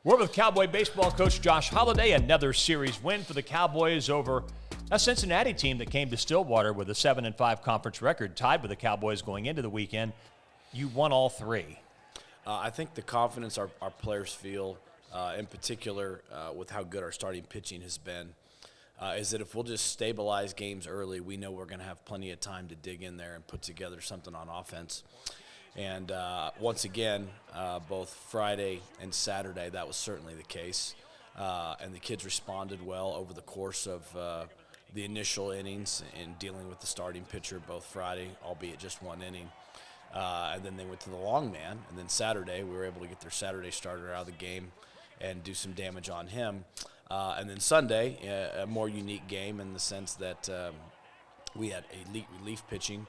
We're with Cowboy baseball coach Josh Holliday. Another series win for the Cowboys over a Cincinnati team that came to Stillwater with a 7-5 conference record, tied with the Cowboys going into the weekend. You won all three. I think the confidence our players feel, in particular with how good our starting pitching has been, is that if we'll just stabilize games early, we know we're going to have plenty of time to dig in there and put together something on offense. And once again, both Friday and Saturday, that was certainly the case. And the kids responded well over the course of the initial innings in dealing with the starting pitcher, both Friday, albeit just one inning. And then they went to the long man. And then Saturday, we were able to get their Saturday starter out of the game and do some damage on him. And then Sunday, a more unique game in the sense that we had elite relief pitching.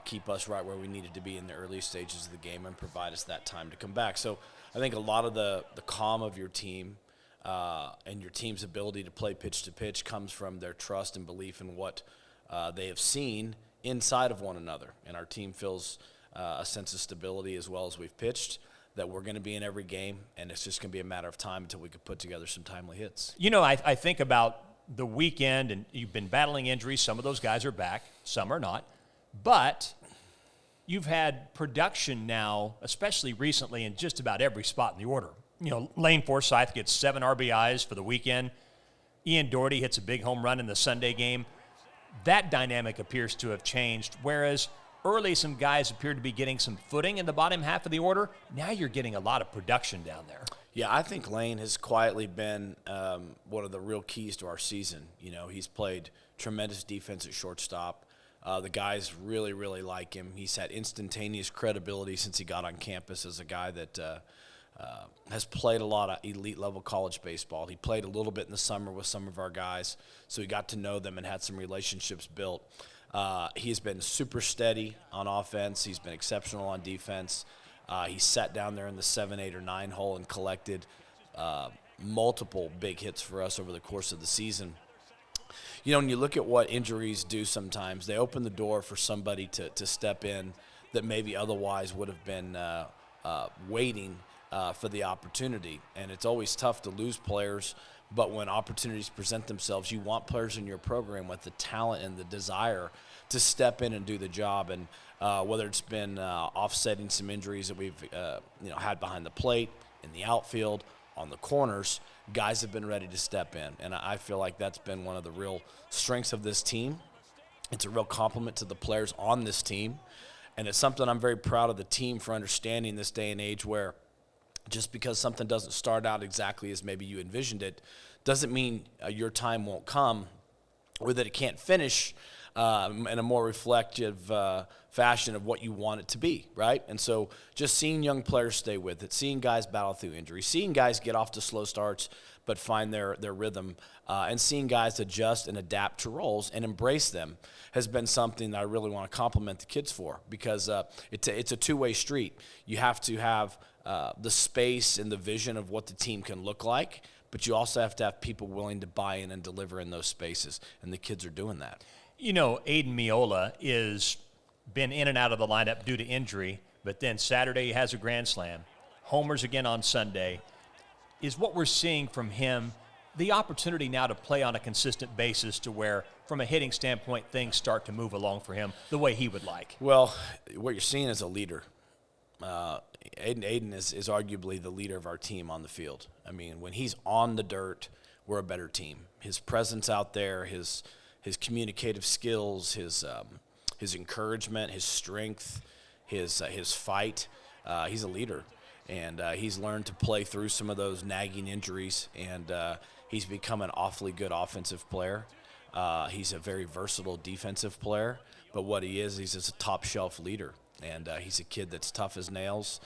Keep us right where we needed to be in the early stages of the game and provide us that time to come back. So I think a lot of the calm of your team and your team's ability to play pitch to pitch comes from their trust and belief in what they have seen inside of one another. And our team feels a sense of stability as well as we've pitched, that we're going to be in every game, and it's just going to be a matter of time until we can put together some timely hits. You know, I think about the weekend, and you've been battling injuries. Some of those guys are back, some are not. But you've had production now, especially recently, in just about every spot in the order. You know, Lane Forsythe gets 7 RBIs for the weekend. Ian Doherty hits a big home run in the Sunday game. That dynamic appears to have changed, whereas early some guys appeared to be getting some footing in the bottom half of the order. Now you're getting a lot of production down there. Yeah, I think Lane has quietly been one of the real keys to our season. You know, he's played tremendous defense at shortstop. The guys really, really like him. He's had instantaneous credibility since he got on campus as a guy that has played a lot of elite-level college baseball. He played a little bit in the summer with some of our guys, so he got to know them and had some relationships built. He's been super steady on offense. He's been exceptional on defense. He sat down there in the 7, 8, or 9 hole and collected multiple big hits for us over the course of the season. You know, when you look at what injuries do sometimes, they open the door for somebody to step in that maybe otherwise would have been waiting for the opportunity. And it's always tough to lose players, but when opportunities present themselves, you want players in your program with the talent and the desire to step in and do the job. And whether it's been offsetting some injuries that we've had behind the plate, in the outfield, on the corners, guys have been ready to step in. And I feel like that's been one of the real strengths of this team. It's a real compliment to the players on this team. And it's something I'm very proud of the team for understanding this day and age, where just because something doesn't start out exactly as maybe you envisioned it doesn't mean your time won't come or that it can't finish in a more reflective fashion of what you want it to be, right? And so just seeing young players stay with it, seeing guys battle through injury, seeing guys get off to slow starts but find their rhythm, and seeing guys adjust and adapt to roles and embrace them has been something that I really want to compliment the kids for, because it's a two-way street. You have to have the space and the vision of what the team can look like, but you also have to have people willing to buy in and deliver in those spaces, and the kids are doing that. You know, Aiden Miola is been in and out of the lineup due to injury, but then Saturday he has a grand slam. Homers again on Sunday. Is what we're seeing from him the opportunity now to play on a consistent basis to where, from a hitting standpoint, things start to move along for him the way he would like? Well, what you're seeing is a leader. Aiden is arguably the leader of our team on the field. I mean, when he's on the dirt, we're a better team. His presence out there, his communicative skills, his encouragement, his strength, his fight. He's a leader, and he's learned to play through some of those nagging injuries, and he's become an awfully good offensive player. He's a very versatile defensive player, but what he is, he's just a top-shelf leader, and he's a kid that's tough as nails.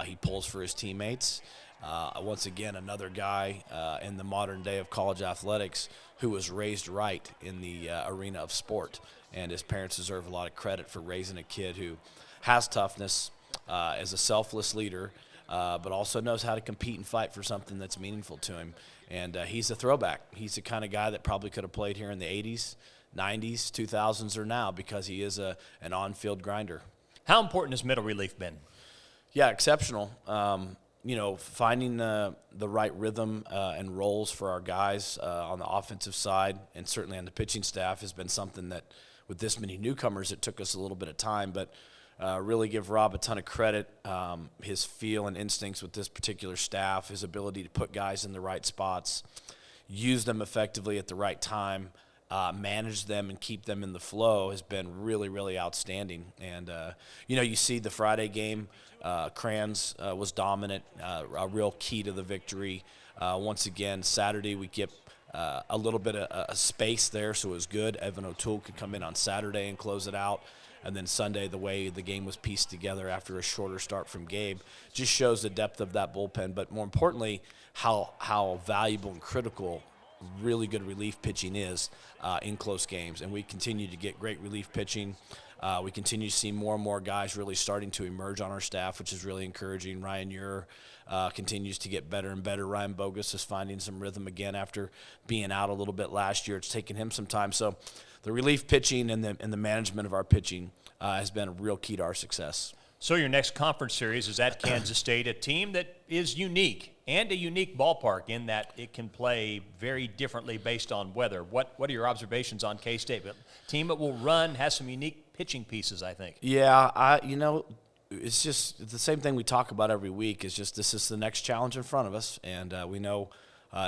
He pulls for his teammates. Once again, another guy in the modern day of college athletics who was raised right in the arena of sport. And his parents deserve a lot of credit for raising a kid who has toughness, as a selfless leader, but also knows how to compete and fight for something that's meaningful to him. And he's a throwback. He's the kind of guy that probably could have played here in the 80s, 90s, 2000s, or now, because he is an on-field grinder. How important has middle relief been? Yeah, exceptional. finding the right rhythm and roles for our guys on the offensive side and certainly on the pitching staff has been something that with this many newcomers, it took us a little bit of time, but really give Rob a ton of credit. His feel and instincts with this particular staff, his ability to put guys in the right spots, use them effectively at the right time, manage them and keep them in the flow has been really, really outstanding. And, you see the Friday game, Crans was dominant, a real key to the victory. Once again, Saturday we get a little bit of a space there, so it was good. Evan O'Toole could come in on Saturday and close it out. And then Sunday, the way the game was pieced together after a shorter start from Gabe just shows the depth of that bullpen. But more importantly, how valuable and critical really good relief pitching is in close games. And we continue to get great relief pitching. We continue to see more and more guys really starting to emerge on our staff, which is really encouraging. Ryan Ure continues to get better and better. Ryan Bogus is finding some rhythm again after being out a little bit last year. It's taken him some time. So the relief pitching and the management of our pitching has been a real key to our success. So your next conference series is at Kansas State, a team that is unique and a unique ballpark in that it can play very differently based on weather. What are your observations on K-State? A team that will run, has some unique pitching pieces, I think. Yeah, it's just the same thing we talk about every week. Is just this is the next challenge in front of us, and we know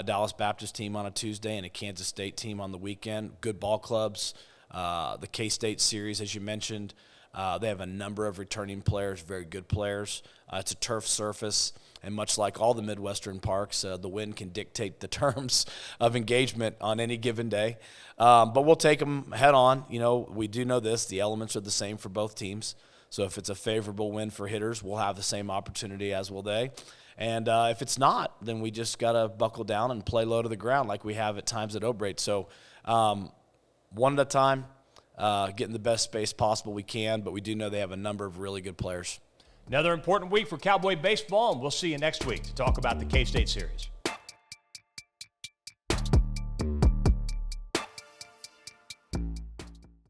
Dallas Baptist team on a Tuesday and a Kansas State team on the weekend. Good ball clubs. The K-State series, as you mentioned, they have a number of returning players, very good players. It's a turf surface, and much like all the Midwestern parks, the wind can dictate the terms of engagement on any given day. But we'll take them head on. We do know this. The elements are the same for both teams. So if it's a favorable win for hitters, we'll have the same opportunity as will they. And if it's not, then we just got to buckle down and play low to the ground like we have at times at Obrate. So one at a time, getting the best space possible we can, but we do know they have a number of really good players. Another important week for Cowboy baseball, and we'll see you next week to talk about the K-State series.